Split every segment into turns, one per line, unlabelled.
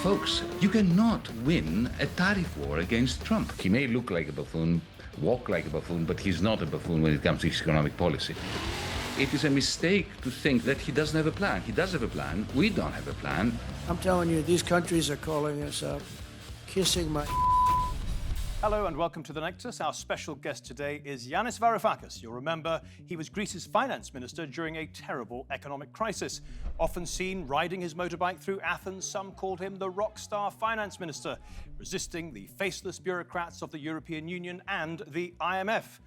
Folks, you cannot win a tariff war against Trump. He may look like a buffoon, walk like a buffoon, but he's not a buffoon when it comes to economic policy. It is a mistake to think that he doesn't have a plan. He does have a plan. We don't have a plan.
I'm telling you, these countries are calling us up, kissing my...
Hello and welcome to the Nexus. Our special guest today is Yanis Varoufakis. You'll remember he was Greece's finance minister during a terrible economic crisis. Often seen riding his motorbike through Athens, some called him the rock star finance minister, resisting the faceless bureaucrats of the European Union and the IMF.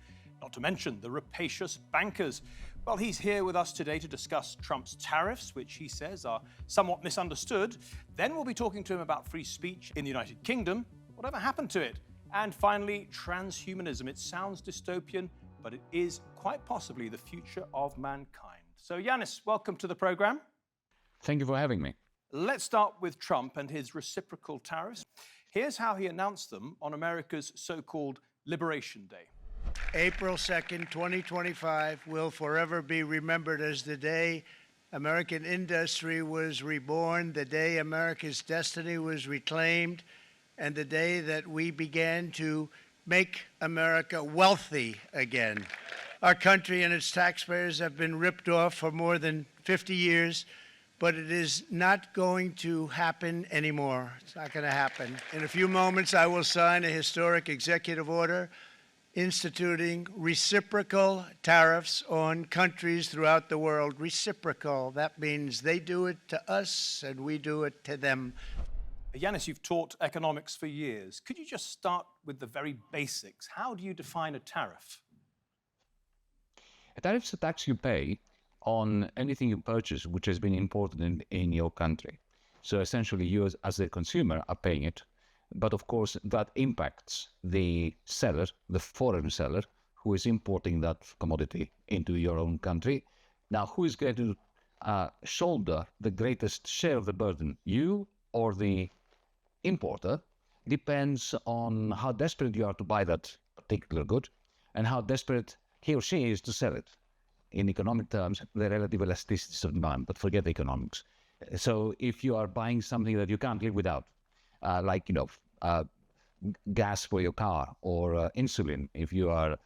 Not to mention the rapacious bankers. Well, he's here with us today to discuss Trump's tariffs, which he says are somewhat misunderstood. Then we'll be talking to him about free speech in the United Kingdom. Whatever happened to it? And finally, transhumanism. It sounds dystopian, but it is quite possibly the future of mankind. So, Yanis, welcome to the program.
Thank you for having me.
Let's start with Trump and his reciprocal tariffs. Here's how he announced them on America's so-called Liberation Day.
April 2nd, 2025 will forever be remembered as the day American industry was reborn, the day America's destiny was reclaimed, and the day that we began to make America wealthy again. Our country and its taxpayers have been ripped off for more than 50 years, but it is not going to happen anymore. It's not going to happen. In a few moments, I will sign a historic executive order instituting reciprocal tariffs on countries throughout the world. Reciprocal, that means they do it to us and we do it to them.
Yanis, you've taught economics for years. Could you just start with the very basics? How do you define a tariff?
A tariff is a tax you pay on anything you purchase which has been imported in your country. So essentially, you as a consumer are paying it. But of course, that impacts the seller, the foreign seller, who is importing that commodity into your own country. Now, who is going to shoulder the greatest share of the burden? You or the importer? Depends on how desperate you are to buy that particular good and how desperate he or she is to sell it. In economic terms, the relative elasticity of demand, but forget economics. So if you are buying something that you can't live without, like, gas for your car or insulin, if you are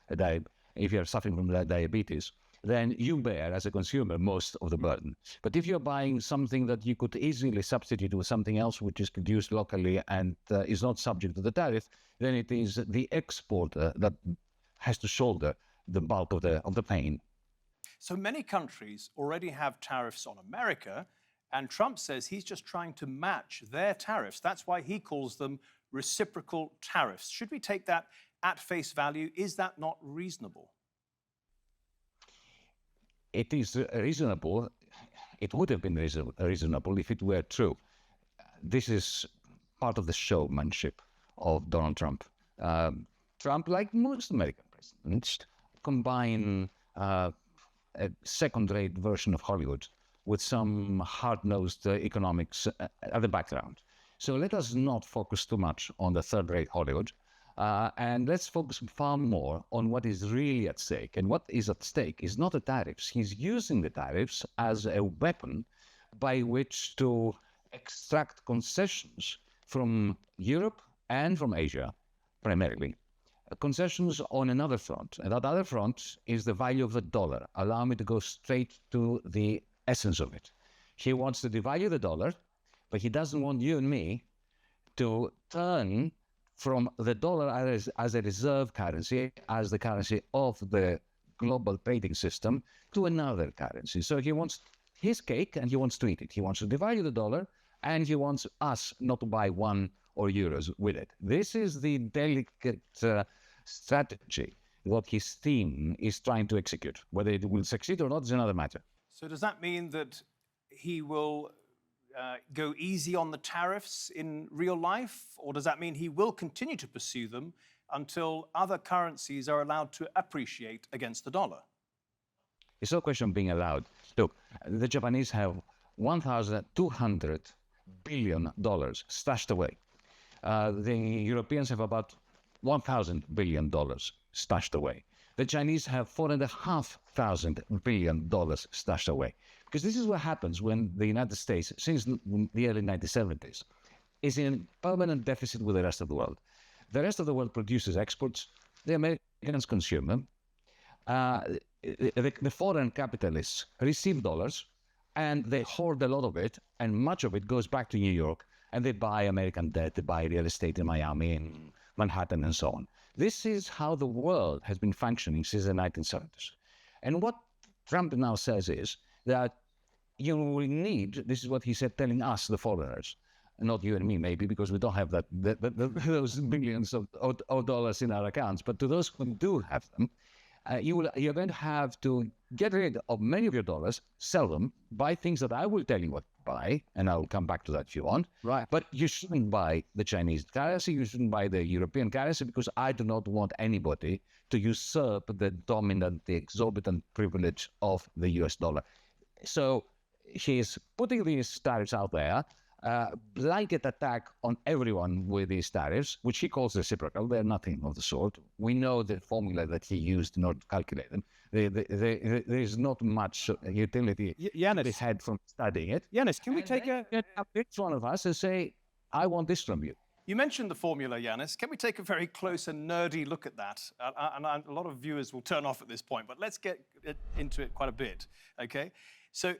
suffering from diabetes, then you bear, as a consumer, most of the burden. But if you're buying something that you could easily substitute with something else which is produced locally and is not subject to the tariff, then it is the exporter that has to shoulder the bulk of the pain.
So many countries already have tariffs on America, and Trump says he's just trying to match their tariffs. That's why he calls them reciprocal tariffs. Should we take that at face value? Is that not reasonable?
It is reasonable. It would have been reasonable if it were true. This is part of the showmanship of Donald Trump. Trump, like most American presidents, combine a second-rate version of Hollywood with some hard-nosed economics at the background. So let us not focus too much on the third-rate Hollywood, and let's focus far more on what is really at stake. And what is at stake is not the tariffs. He's using the tariffs as a weapon by which to extract concessions from Europe and from Asia, primarily. Concessions on another front. And that other front is the value of the dollar. Allow me to go straight to the essence of it. He wants to devalue the dollar, but he doesn't want you and me to turn from the dollar as a reserve currency, as the currency of the global trading system, to another currency. So he wants his cake and he wants to eat it. He wants to devalue the dollar and he wants us not to buy €1 or euros with it. This is the delicate strategy what his team is trying to execute. Whether it will succeed or not is another matter.
So does that mean that he will go easy on the tariffs in real life, or does that mean he will continue to pursue them until other currencies are allowed to appreciate against the dollar?
It's no question of being allowed. Look, the Japanese have $1,200 billion stashed away. The Europeans have about $1,000 billion stashed away. The Chinese have $4.5 billion stashed away. Because this is what happens when the United States, since the early 1970s, is in permanent deficit with the rest of the world. The rest of the world produces exports. The Americans consume them. The foreign capitalists receive dollars, and they hoard a lot of it, and much of it goes back to New York, and they buy American debt, they buy real estate in Miami and Manhattan and so on. This is how the world has been functioning since the 1970s. And what Trump now says is that you will need, this is what he said, telling us, the foreigners, not you and me maybe, because we don't have those billions of dollars in our accounts, but to those who do have them, you're going to have to get rid of many of your dollars, sell them, buy things that I will tell you what to buy, and I will come back to that if you want.
Right.
But you shouldn't buy the Chinese currency, you shouldn't buy the European currency, because I do not want anybody to usurp the dominant, the exorbitant privilege of the US dollar. So he's putting these tariffs out there, blanket attack on everyone with these tariffs, which he calls reciprocal. They're nothing of the sort. We know the formula that he used in order to calculate them. There's not much utility
Yanis,
they had from studying it.
Yanis, can we take a...
Each one of us and say, I want this from you.
You mentioned the formula, Yanis. Can we take a very close and nerdy look at that? And a lot of viewers will turn off at this point, but let's get into it quite a bit, okay? So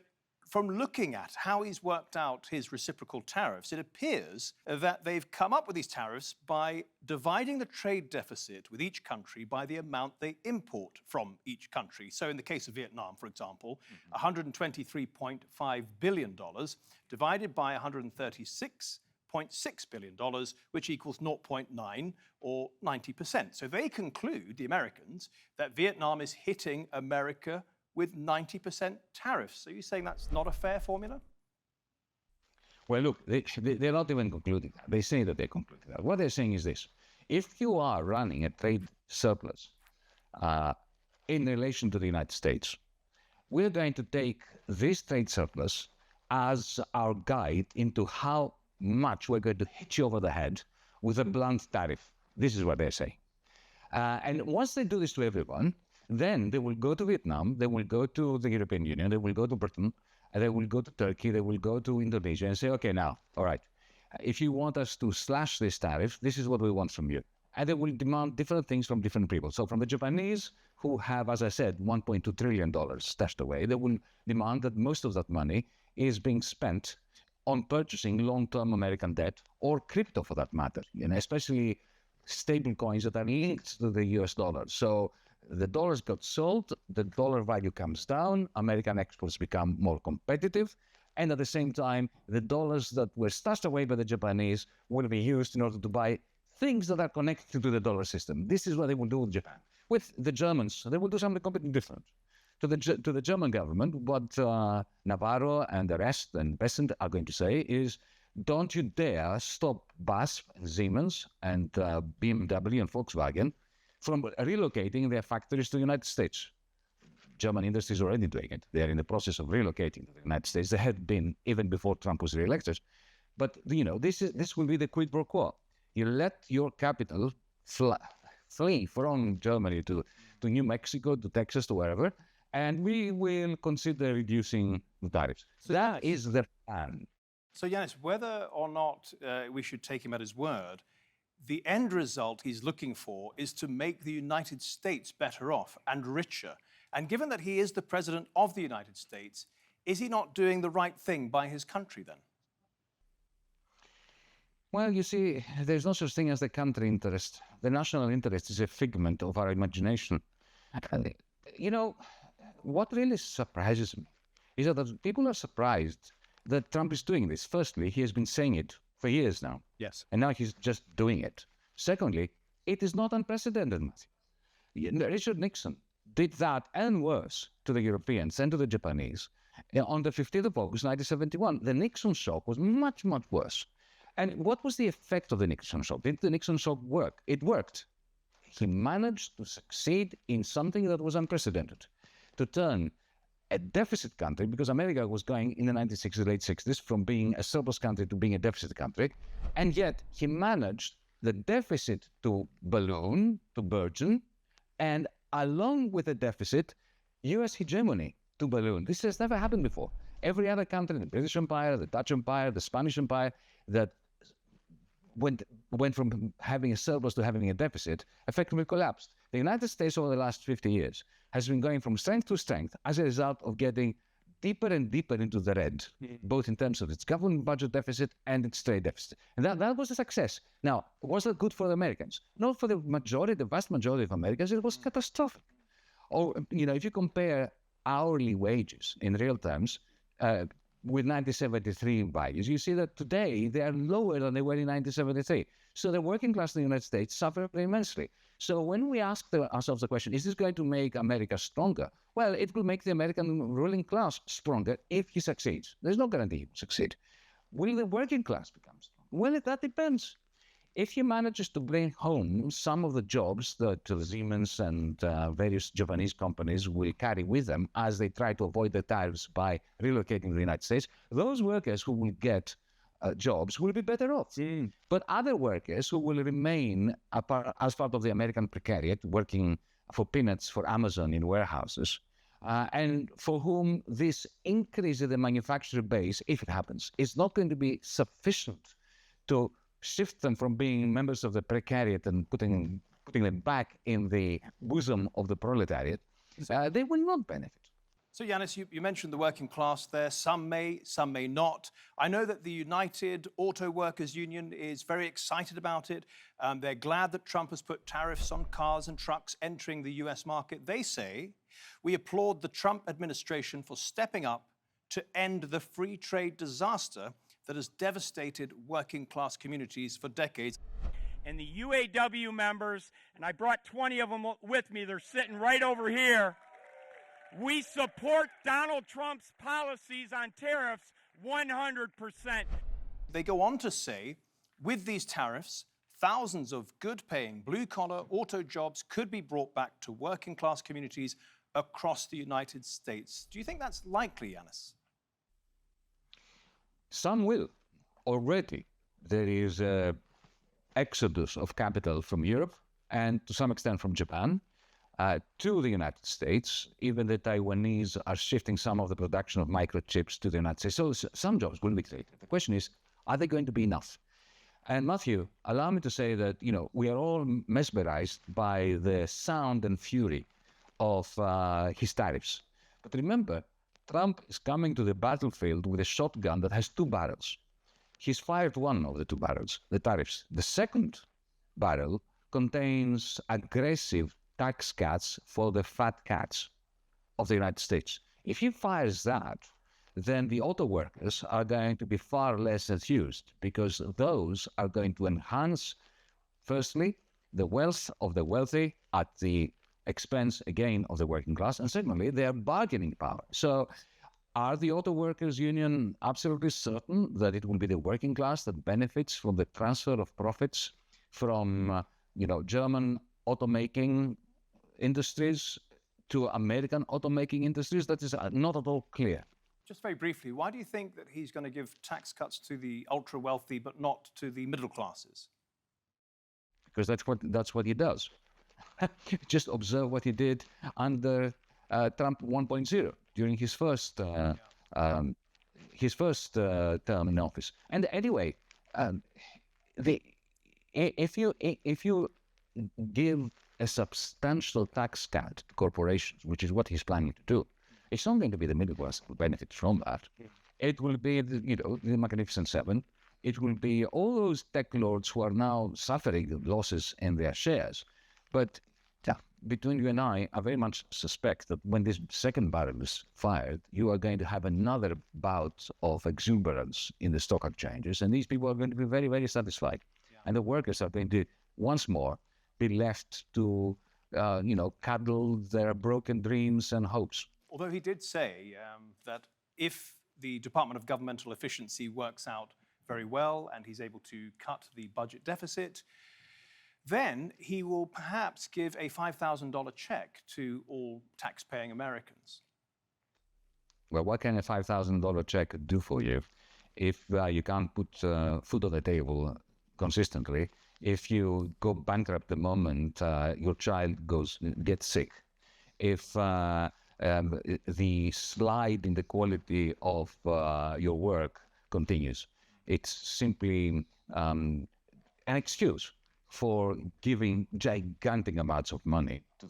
from looking at how he's worked out his reciprocal tariffs, it appears that they've come up with these tariffs by dividing the trade deficit with each country by the amount they import from each country. So in the case of Vietnam, for example, $123.5 billion divided by $136.6 billion, which equals 0.9 or 90%. So they conclude, the Americans, that Vietnam is hitting America with 90% tariffs. So you're saying that's not a fair formula?
Well, look, they're not even concluding that. They say that they're concluding that. What they're saying is this. If you are running a trade surplus in relation to the United States, we're going to take this trade surplus as our guide into how much we're going to hit you over the head with a blunt tariff. This is what they're saying. And once they do this to everyone, then they will go to Vietnam, they will go to the European Union, they will go to Britain, and they will go to Turkey, they will go to Indonesia and say, okay, now, all right, if you want us to slash this tariff, this is what we want from you. And they will demand different things from different people. So from the Japanese, who have, as I said, $1.2 trillion stashed away, they will demand that most of that money is being spent on purchasing long-term American debt or crypto for that matter, especially stable coins that are linked to the US dollar. So the dollars got sold, the dollar value comes down, American exports become more competitive, and at the same time, the dollars that were stashed away by the Japanese will be used in order to buy things that are connected to the dollar system. This is what they will do with Japan. With the Germans, they will do something completely different. To the German government, what Navarro and the rest and Bessent are going to say is, don't you dare stop BASF and Siemens and BMW and Volkswagen from relocating their factories to the United States. German industry is already doing it. They are in the process of relocating to the United States. They had been even before Trump was reelected. But this will be the quid pro quo. You let your capital flee from Germany to New Mexico, to Texas, to wherever, and we will consider reducing the tariffs. So that is the plan.
So Yanis, whether or not we should take him at his word, the end result he's looking for is to make the United States better off and richer. And given that he is the president of the United States, is he not doing the right thing by his country then?
Well, you see, there's no such thing as the country interest. The national interest is a figment of our imagination. What really surprises me is that people are surprised that Trump is doing this. Firstly, he has been saying it for years now.
Yes.
And now he's just doing it. Secondly, it is not unprecedented. Richard Nixon did that and worse to the Europeans and to the Japanese on the 15th of August, 1971. The Nixon shock was much, much worse. And what was the effect of the Nixon shock? Did the Nixon shock work? It worked. He managed to succeed in something that was unprecedented, to turn a deficit country, because America was going in the 1960s, late 60s, from being a surplus country to being a deficit country, and yet he managed the deficit to balloon, to burgeon, and along with the deficit, U.S. hegemony to balloon. This has never happened before. Every other country, the British Empire, the Dutch Empire, the Spanish Empire, that went from having a surplus to having a deficit, effectively collapsed. The United States over the last 50 years has been going from strength to strength as a result of getting deeper and deeper into the red, both in terms of its government budget deficit and its trade deficit. And that was a success. Now, was that good for the Americans? Not for the vast majority of Americans. It was catastrophic. Or, if you compare hourly wages in real terms with 1973 values, you see that today they are lower than they were in 1973. So the working class in the United States suffered immensely. So when we ask ourselves the question, is this going to make America stronger? Well, it will make the American ruling class stronger if he succeeds. There's no guarantee he will succeed. Will the working class become strong? Well, that depends. If he manages to bring home some of the jobs that Siemens and various Japanese companies will carry with them as they try to avoid the tariffs by relocating to the United States, those workers who will get jobs will be better off. But other workers who will remain as part of the American precariat, working for peanuts for Amazon in warehouses, and for whom this increase in the manufacturer base, if it happens, is not going to be sufficient to shift them from being members of the precariat and putting them back in the bosom of the proletariat, they will not benefit.
So, Yanis, you mentioned the working class there. Some may not. I know that the United Auto Workers Union is very excited about it. They're glad that Trump has put tariffs on cars and trucks entering the US market. They say, we applaud the Trump administration for stepping up to end the free trade disaster that has devastated working class communities for decades.
And the UAW members, and I brought 20 of them with me, they're sitting right over here. We support Donald Trump's policies on tariffs 100%.
They go on to say, with these tariffs, thousands of good-paying blue-collar auto jobs could be brought back to working-class communities across the United States. Do you think that's likely, Yanis?
Some will. Already, there is an exodus of capital from Europe and to some extent from Japan to the United States. Even the Taiwanese are shifting some of the production of microchips to the United States. So some jobs will be created. The question is, are they going to be enough? And Matthew, allow me to say that, we are all mesmerized by the sound and fury of his tariffs. But remember, Trump is coming to the battlefield with a shotgun that has 2 barrels. He's fired one of the 2 barrels, the tariffs. The second barrel contains aggressive tax cuts for the fat cats of the United States. If he fires that, then the auto workers are going to be far less enthused because those are going to enhance, firstly, the wealth of the wealthy at the expense, again, of the working class, and secondly, their bargaining power. So are the auto workers union absolutely certain that it will be the working class that benefits from the transfer of profits from, German automaking industries to American automaking industries? That is not at all clear.
Just very briefly, why do you think that he's going to give tax cuts to the ultra-wealthy but not to the middle classes?
Because that's what he does. Just observe what he did under Trump 1.0 during his first term in office. And anyway, if you give a substantial tax cut to corporations, which is what he's planning to do, it's not going to be the middle class who benefit from that. It will be the Magnificent Seven. It will be all those tech lords who are now suffering losses in their shares. But between you and I very much suspect that when this second barrel is fired, you are going to have another bout of exuberance in the stock exchanges, and these people are going to be very, very satisfied. Yeah. And the workers are going to, once more, be left to, cuddle their broken dreams and hopes.
Although he did say that if the Department of Governmental Efficiency works out very well and he's able to cut the budget deficit, then he will perhaps give a $5,000 check to all tax-paying Americans.
Well, what can a $5,000 check do for you if you can't put food on the table consistently? If you go bankrupt the moment your child gets sick, if the slide in the quality of your work continues. It's simply an excuse for giving gigantic amounts of money to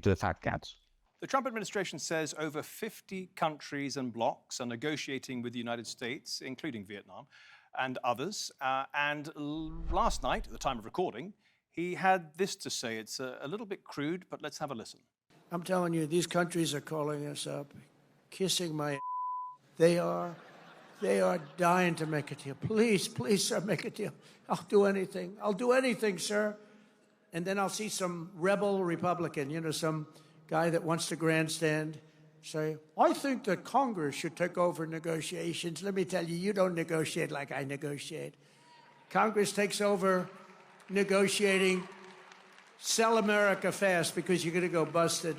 the fat cats.
The Trump administration says over 50 countries and blocs are negotiating with the United States, including Vietnam and others. Last night, at the time of recording, he had this to say. It's a little bit crude, but let's have a listen.
I'm telling you, these countries are calling us up, kissing my They are dying to make a deal. Please, please, sir, make a deal. I'll do anything. I'll do anything, sir. And then I'll see some rebel Republican, some guy that wants to grandstand, say, I think that Congress should take over negotiations. Let me tell you, you don't negotiate like I negotiate. Congress takes over negotiating. Sell America fast because you're going to go busted.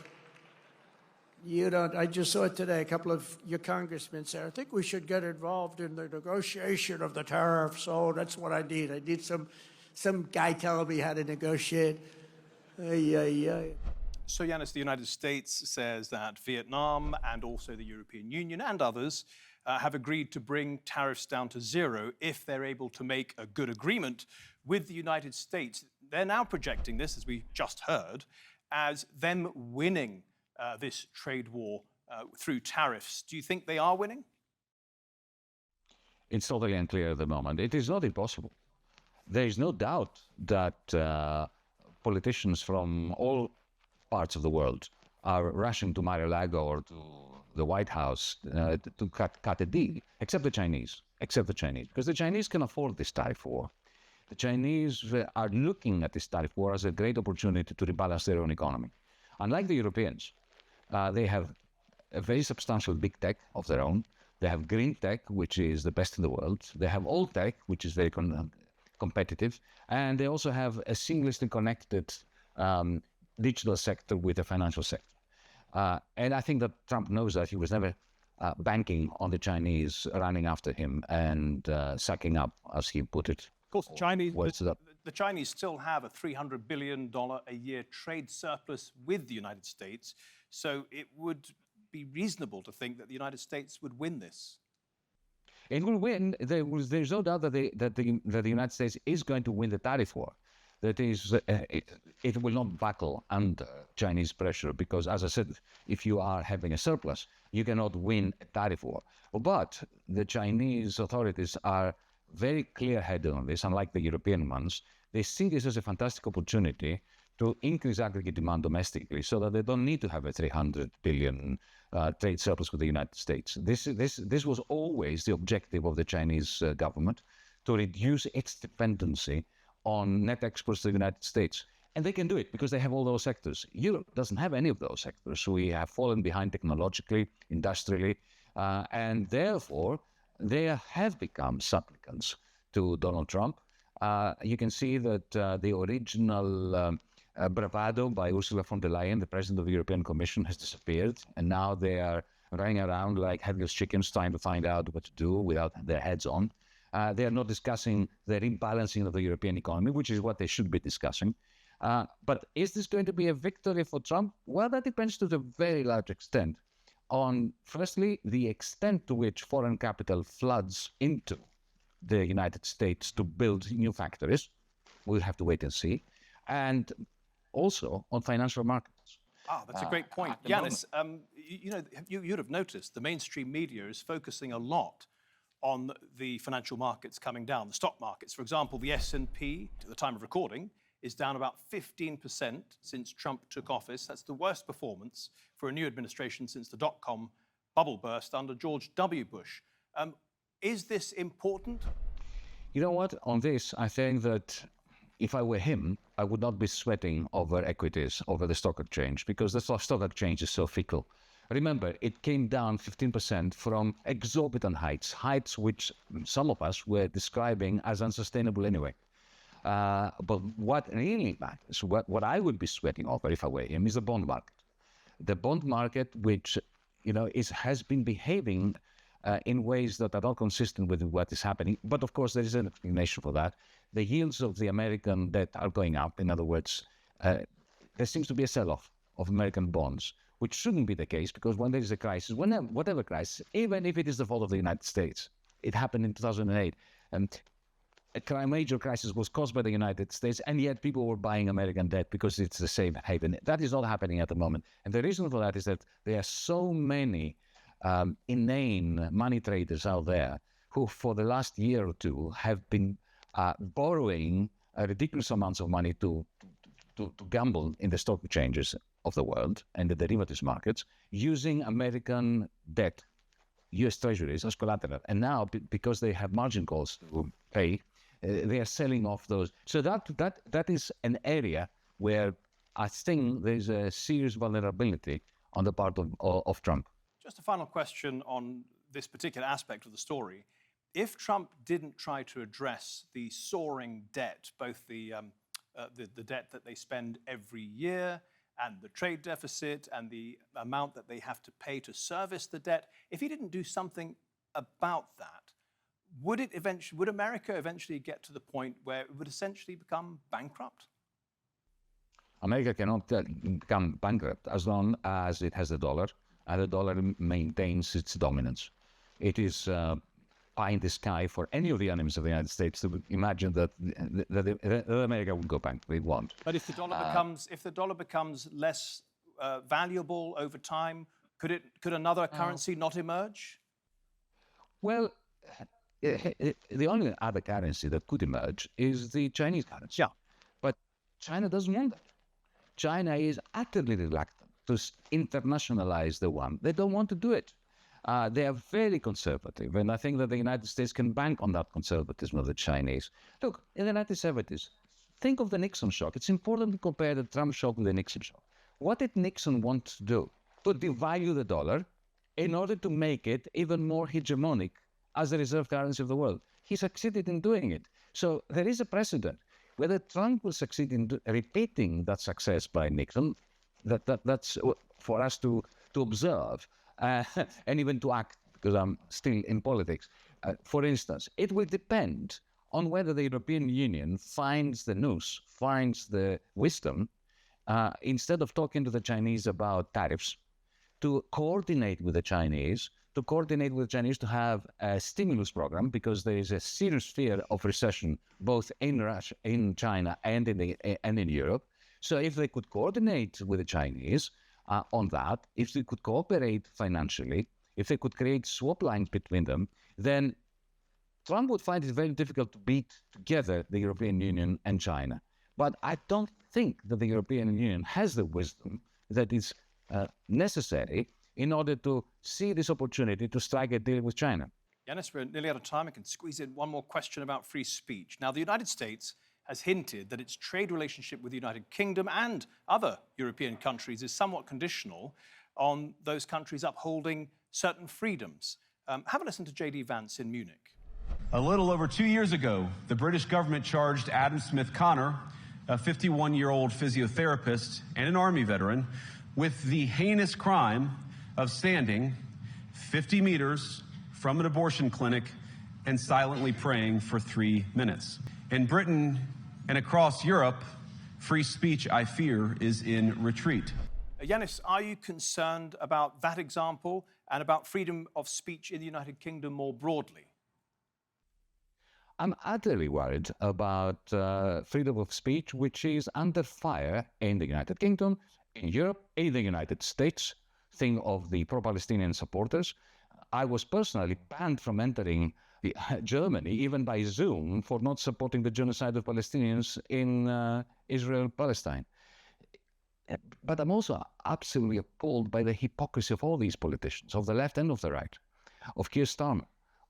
You don't. I just saw it today. A couple of your congressmen said, I think we should get involved in the negotiation of the tariffs. Oh, that's what I need. I need some guy telling me how to negotiate. Ay, ay, ay.
So, Yanis, the United States says that Vietnam and also the European Union and others have agreed to bring tariffs down to zero if they're able to make a good agreement with the United States. They're now projecting this, as we just heard, as them winning this trade war through tariffs. Do you think they are winning?
It's totally unclear at the moment. It is not impossible. There is no doubt that politicians from all parts of the world are rushing to Mar-a-Lago or to the White House to cut a deal, except the Chinese, because the Chinese can afford this tariff war. The Chinese are looking at this tariff war as a great opportunity to rebalance their own economy. Unlike the Europeans, they have a very substantial big tech of their own. They have green tech, which is the best in the world. They have old tech, which is very competitive. And they also have a seamlessly connected digital sector with the financial sector. And I think that Trump knows that. He was never banking on the Chinese running after him and sucking up, as he put it.
Of course, the Chinese still have a $300 billion a year trade surplus with the United States. So it would be reasonable to think that the United States would win this.
It will win. There's no doubt that the United States is going to win the tariff war. That is, it will not buckle under Chinese pressure because, as I said, if you are having a surplus, you cannot win a tariff war. But the Chinese authorities are very clear-headed on this, unlike the European ones. They see this as a fantastic opportunity to increase aggregate demand domestically so that they don't need to have a $300 billion trade surplus with the United States. This was always the objective of the Chinese government, to reduce its dependency on net exports to the United States. And they can do it because they have all those sectors. Europe doesn't have any of those sectors. We have fallen behind technologically, industrially, and therefore they have become supplicants to Donald Trump. You can see that the original bravado by Ursula von der Leyen, the president of the European Commission, has disappeared, and now they are running around like headless chickens trying to find out what to do without their heads on. They are not discussing the rebalancing of the European economy, which is what they should be discussing. But is this going to be a victory for Trump? Well, that depends to a very large extent on, firstly, the extent to which foreign capital floods into the United States to build new factories. We'll have to wait and see. And also on financial markets.
That's a great point. Yanis, you'd have noticed the mainstream media is focusing a lot on the financial markets coming down, the stock markets. For example, the S&P, at the time of recording, is down about 15% since Trump took office. That's the worst performance for a new administration since the dot-com bubble burst under George W. Bush. Is this important?
You know what? On this, I think that if I were him, I would not be sweating over equities, over the stock exchange, because the stock exchange is so fickle. Remember, it came down 15% from exorbitant heights which some of us were describing as unsustainable anyway. But what really matters, what I would be sweating over if I were him, is the bond market. The bond market, which has been behaving in ways that are not consistent with what is happening. But of course, there is an explanation for that. The yields of the American debt are going up. In other words, there seems to be a sell-off of American bonds, which shouldn't be the case, because when there is a crisis, whatever crisis, even if it is the fault of the United States, it happened in 2008, and a major crisis was caused by the United States, and yet people were buying American debt because it's the safe haven. That is not happening at the moment. And the reason for that is that there are so many inane money traders out there who, for the last year or two, have been borrowing ridiculous amounts of money to gamble in the stock exchanges of the world and the derivatives markets using American debt, U.S. Treasuries as collateral. And now, because they have margin calls to pay, they are selling off those. So that is an area where I think there's a serious vulnerability on the part of Trump.
Just a final question on this particular aspect of the story. If Trump didn't try to address the soaring debt, both the debt that they spend every year and the trade deficit and the amount that they have to pay to service the debt, if he didn't do something about that, would America eventually get to the point where it would essentially become bankrupt?
America cannot become bankrupt as long as it has the dollar, and the dollar maintains its dominance. It is pie in the sky for any of the enemies of the United States to imagine that America would go bankrupt. It won't.
But if the dollar becomes less valuable over time, could another currency not emerge?
Well, the only other currency that could emerge is the Chinese currency.
Yeah.
But China doesn't want that. China is utterly reluctant to internationalize the yuan. They don't want to do it. They are very conservative, and I think that the United States can bank on that conservatism of the Chinese. Look, in the 1970s, think of the Nixon shock. It's important to compare the Trump shock with the Nixon shock. What did Nixon want to do? To devalue the dollar in order to make it even more hegemonic as the reserve currency of the world. He succeeded in doing it. So there is a precedent. Whether Trump will succeed in repeating that success by Nixon, that's for us to observe and even to act, because I'm still in politics. For instance, it will depend on whether the European Union finds the nous, finds the wisdom, instead of talking to the Chinese about tariffs, to coordinate with the Chinese, to have a stimulus program, because there is a serious fear of recession both in Russia, in China, and in Europe. So if they could coordinate with the Chinese on that, if they could cooperate financially, if they could create swap lines between them, then Trump would find it very difficult to beat together the European Union and China. But I don't think that the European Union has the wisdom that is necessary in order to see this opportunity to strike a deal with China.
Yanis, we're nearly out of time. I can squeeze in one more question about free speech. Now, the United States has hinted that its trade relationship with the United Kingdom and other European countries is somewhat conditional on those countries upholding certain freedoms. Have a listen to J.D. Vance in Munich.
A little over 2 years ago, the British government charged Adam Smith Connor, a 51-year-old physiotherapist and an Army veteran, with the heinous crime of standing 50 meters from an abortion clinic and silently praying for 3 minutes. In Britain and across Europe, free speech, I fear, is in retreat.
Yanis, are you concerned about that example and about freedom of speech in the United Kingdom more broadly?
I'm utterly worried about freedom of speech, which is under fire in the United Kingdom, in Europe, in the United States. Think of the pro-Palestinian supporters. I was personally banned from entering Germany, even by Zoom, for not supporting the genocide of Palestinians in Israel-Palestine. But I'm also absolutely appalled by the hypocrisy of all these politicians, of the left and of the right, of Keir Starmer,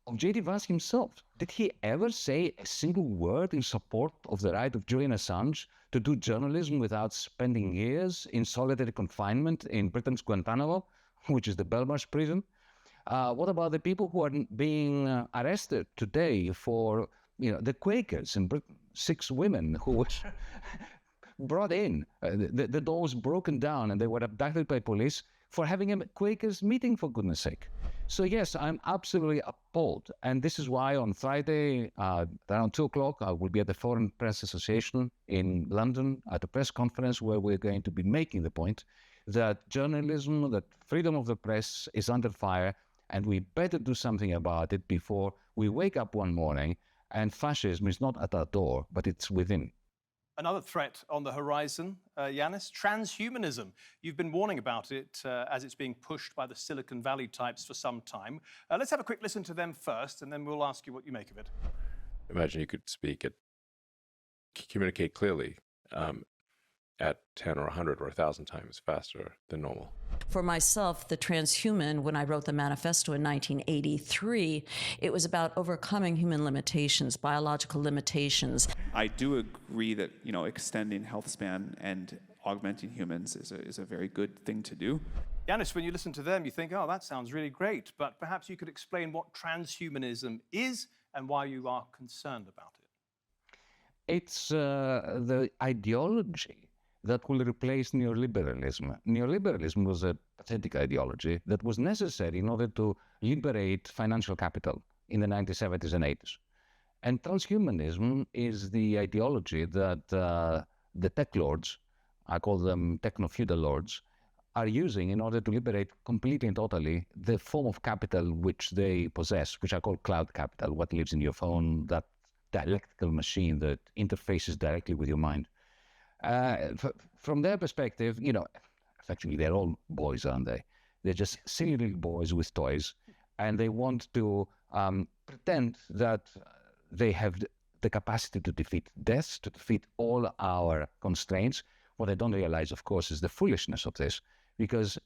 of J.D. Vance himself. Did he ever say a single word in support of the right of Julian Assange to do journalism without spending years in solitary confinement in Britain's Guantanamo, which is the Belmarsh prison? What about the people who are being arrested today for, the Quakers in Britain, 6 women who were brought in, the doors broken down, and they were abducted by police for having a Quakers meeting, for goodness sake. So yes, I'm absolutely appalled. And this is why on Friday, around 2 o'clock, I will be at the Foreign Press Association in London at a press conference where we're going to be making the point that journalism, that freedom of the press is under fire, and we better do something about it before we wake up one morning and fascism is not at our door, but it's within.
Another threat on the horizon, Yanis, transhumanism. You've been warning about it as it's being pushed by the Silicon Valley types for some time. Let's have a quick listen to them first, and then we'll ask you what you make of it.
Imagine you could communicate clearly at 10 or 100 or 1,000 times faster than normal.
For myself, the transhuman, when I wrote the manifesto in 1983, it was about overcoming human limitations, biological limitations.
I do agree that, extending health span and augmenting humans is a very good thing to do.
Yanis, when you listen to them, you think, oh, that sounds really great, but perhaps you could explain what transhumanism is and why you are concerned about it.
It's the ideology that will replace neoliberalism. Neoliberalism was a pathetic ideology that was necessary in order to liberate financial capital in the 1970s and 80s. And transhumanism is the ideology that the tech lords, I call them techno-feudal lords, are using in order to liberate completely and totally the form of capital which they possess, which I call cloud capital, what lives in your phone, that dialectical machine that interfaces directly with your mind. From their perspective, effectively they're all boys, aren't they? They're just silly little boys with toys, and they want to pretend that they have the capacity to defeat death, to defeat all our constraints. What they don't realize, of course, is the foolishness of this, because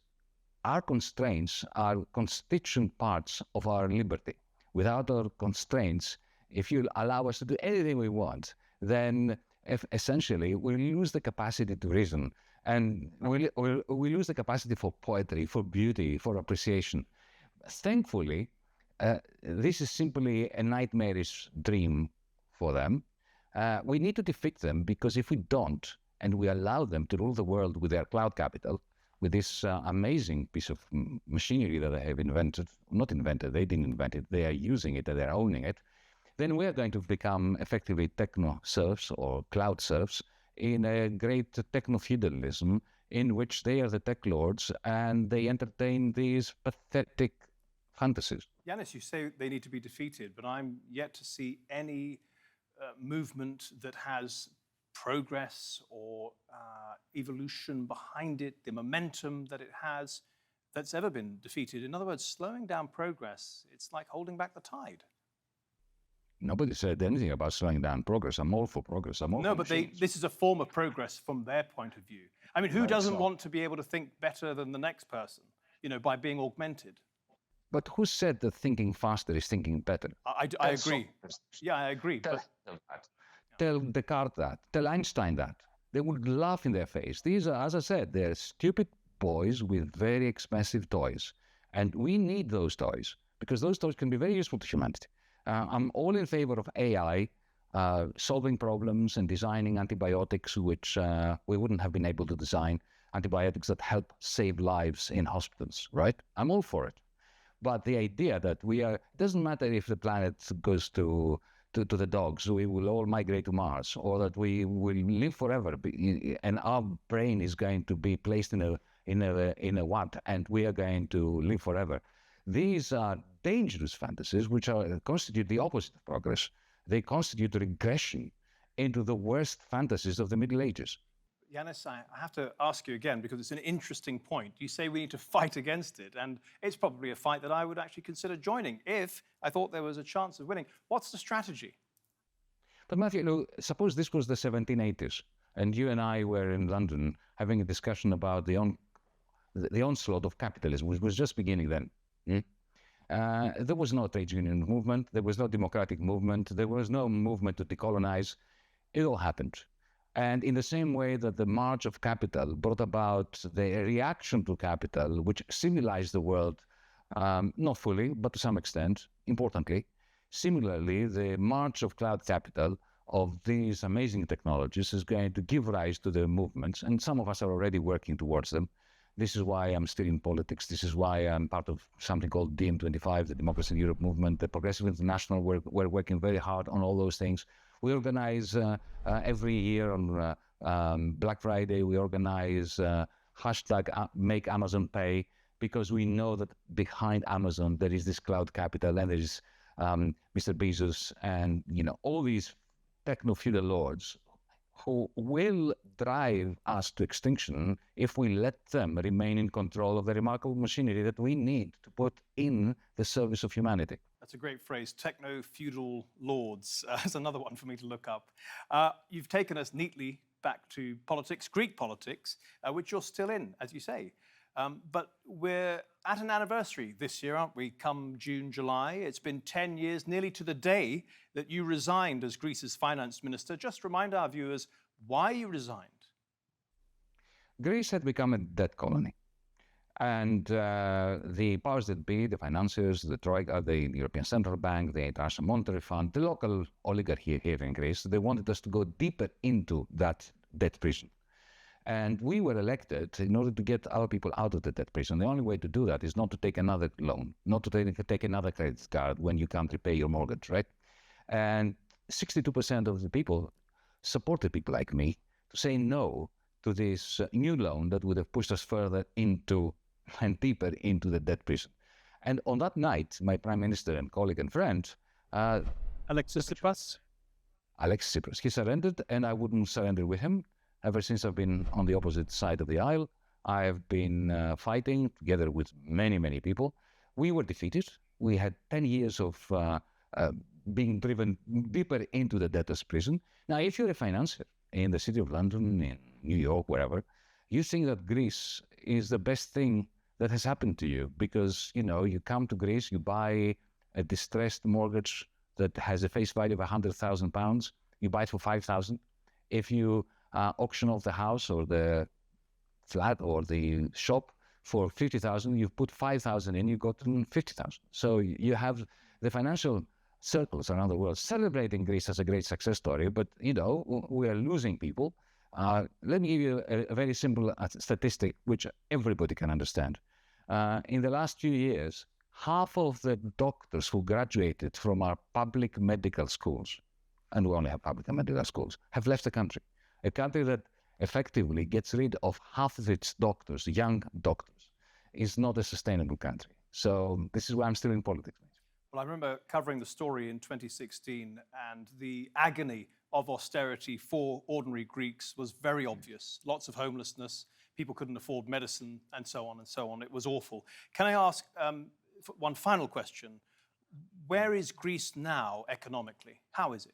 our constraints are constituent parts of our liberty. Without our constraints, if you allow us to do anything we want, then essentially we lose the capacity to reason, and we lose the capacity for poetry, for beauty, for appreciation. Thankfully, this is simply a nightmarish dream for them. We need to defeat them, because if we don't, and we allow them to rule the world with their cloud capital, with this amazing piece of machinery that they have invented, not invented, they didn't invent it, they are using it, they're owning it, then we are going to become effectively techno-serfs or cloud serfs in a great techno-feudalism in which they are the tech lords and they entertain these pathetic fantasies.
Yanis, you say they need to be defeated, but I'm yet to see any movement that has progress or evolution behind it, the momentum that it has, that's ever been defeated. In other words, slowing down progress, it's like holding back the tide.
Nobody said anything about slowing down progress. I'm all for progress. I'm all
No,
for
but
machines.
this is a form of progress from their point of view. I mean, who doesn't want to be able to think better than the next person, by being augmented?
But who said that thinking faster is thinking better?
I agree. Yeah, I agree.
Tell Descartes that. Tell Einstein that. They would laugh in their face. These are, as I said, they're stupid boys with very expensive toys. And we need those toys, because those toys can be very useful to humanity. I'm all in favor of AI, solving problems and designing antibiotics which we wouldn't have been able to design, antibiotics that help save lives in hospitals, right? I'm all for it. But the idea that it doesn't matter if the planet goes to the dogs, we will all migrate to Mars, or that we will live forever, and our brain is going to be placed in a what, and we are going to live forever. These are dangerous fantasies which constitute the opposite of progress. They constitute regression into the worst fantasies of the Middle Ages.
Yanis, I have to ask you again, because it's an interesting point. You say we need to fight against it, and it's probably a fight that I would actually consider joining if I thought there was a chance of winning. What's the strategy?
But Matthew, suppose this was the 1780s, and you and I were in London having a discussion about the onslaught of capitalism, which was just beginning then. There was no trade union movement, there was no democratic movement, there was no movement to decolonize. It all happened. And in the same way that the march of capital brought about the reaction to capital, which civilized the world, not fully, but to some extent, importantly, similarly, the march of cloud capital of these amazing technologies is going to give rise to the movements, and some of us are already working towards them. This is why I'm still in politics. This is why I'm part of something called DiEM25, the Democracy in Europe movement, the Progressive International. We're working very hard on all those things. We organize every year on Black Friday, we organize hashtag make Amazon pay, because we know that behind Amazon there is this cloud capital, and there is Mr. Bezos and all these techno-feudal lords who will drive us to extinction if we let them remain in control of the remarkable machinery that we need to put in the service of humanity.
That's a great phrase, techno-feudal lords. That's another one for me to look up. You've taken us neatly back to politics, Greek politics, which you're still in, as you say. But we're at an anniversary this year, aren't we? Come June, July. It's been 10 years, nearly to the day, that you resigned as Greece's finance minister. Just remind our viewers why you resigned.
Greece had become a debt colony. And the powers that be, the financiers, the Troika, the European Central Bank, the International Monetary Fund, the local oligarchy here in Greece, they wanted us to go deeper into that debt prison. And we were elected in order to get our people out of the debt prison. The only way to do that is not to take another loan, not to take another credit card when you can't repay your mortgage, right? And 62% of the people supported people like me to say no to this new loan that would have pushed us further into and deeper into the debt prison. And on that night, my prime minister and colleague and friend,
Alexis Tsipras,
he surrendered, and I wouldn't surrender with him. Ever since I've been on the opposite side of the aisle, I have been fighting together with many, many people. We were defeated. We had 10 years of being driven deeper into the debtor's prison. Now, if you're a financier in the city of London, in New York, wherever, you think that Greece is the best thing that has happened to you because, you come to Greece, you buy a distressed mortgage that has a face value of £100,000, you buy it for 5,000. If you auction off the house or the flat or the shop for 50,000, you've put 5,000 in, you got 50,000. So you have the financial circles around the world celebrating Greece as a great success story, but we are losing people. Let me give you a very simple statistic which everybody can understand. In the last few years, half of the doctors who graduated from our public medical schools, and we only have public medical schools, have left the country. A country that effectively gets rid of half of its doctors, young doctors, is not a sustainable country. So this is why I'm still in politics.
Well, I remember covering the story in 2016, and the agony of austerity for ordinary Greeks was very obvious. Lots of homelessness, people couldn't afford medicine, and so on and so on. It was awful. Can I ask one final question? Where is Greece now economically? How is it?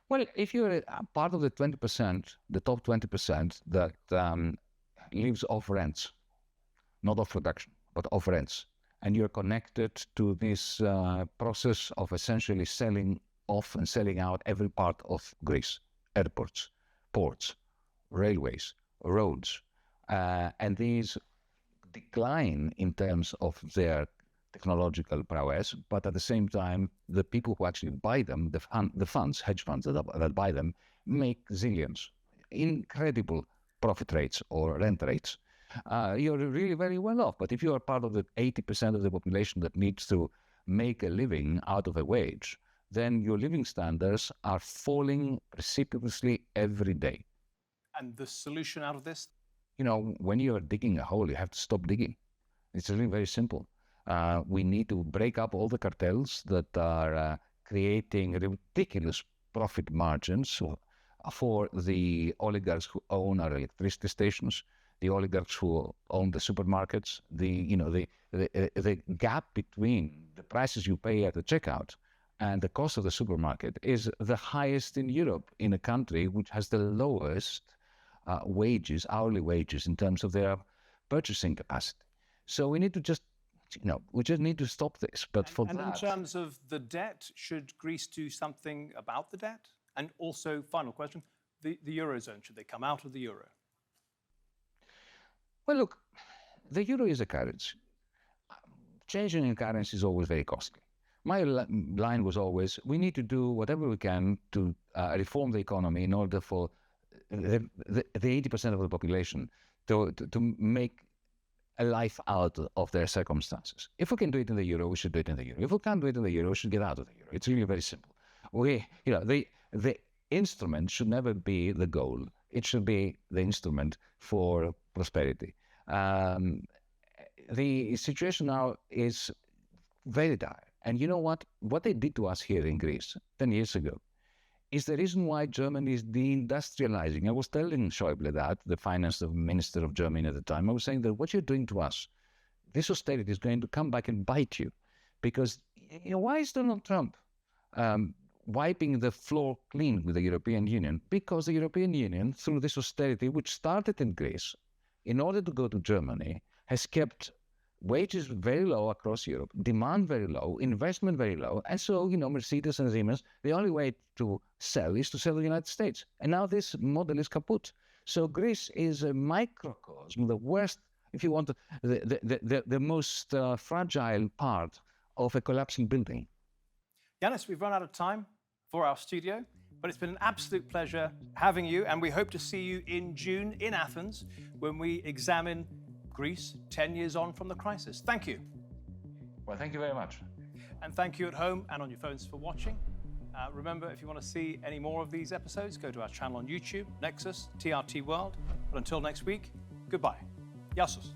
Well, if you're a part of the 20%, the top 20% that lives off rents, not off production, but off rents, and you're connected to this process of essentially selling off and selling out every part of Greece, airports, ports, railways, roads, and these decline in terms of their technological prowess, but at the same time, the people who actually buy them, the funds, hedge funds that buy them, make zillions, incredible profit rates or rent rates. You're really very well off. But if you are part of the 80% of the population that needs to make a living out of a wage, then your living standards are falling precipitously every day.
And the solution out of this?
When you're digging a hole, you have to stop digging. It's really very simple. We need to break up all the cartels that are creating ridiculous profit margins for the oligarchs who own our electricity stations, the oligarchs who own the supermarkets. The gap between the prices you pay at the checkout and the cost of the supermarket is the highest in Europe, in a country which has the lowest wages, hourly wages, in terms of their purchasing capacity. So we need to just we just need to stop this. But
in terms of the debt, should Greece do something about the debt? And also, final question, the Eurozone, should they come out of the Euro?
Well, look, the Euro is a currency. Changing a currency is always very costly. My line was always, we need to do whatever we can to reform the economy in order for the 80% of the population to make a life out of their circumstances. If we can do it in the Euro, we should do it in the Euro. If we can't do it in the Euro, we should get out of the Euro. It's really very simple. The instrument should never be the goal. it should be the instrument for prosperity. The situation now is very dire. And you know what? What they did to us here in Greece 10 years ago is the reason why Germany is deindustrializing. I was telling Schäuble that, the finance minister of Germany at the time. I was saying that what you're doing to us, this austerity is going to come back and bite you. Because, you know, why is Donald Trump wiping the floor clean with the European Union? Because the European Union, through this austerity, which started in Greece, in order to go to Germany, has kept wages very low across Europe, demand very low, investment very low. And so, you know, Mercedes and Siemens, the only way to sell is to sell the United States. And now this model is kaput. So Greece is a microcosm, the worst, if you want, the most fragile part of a collapsing building.
Yanis, we've run out of time for our studio, but it's been an absolute pleasure having you, and we hope to see you in June in Athens when we examine Greece 10 years on from the crisis. Thank you.
Well, thank you very much.
And thank you at home and on your phones for watching. Remember, if you want to see any more of these episodes, go to our channel on YouTube, Nexus, TRT World. But until next week, goodbye. Yassos.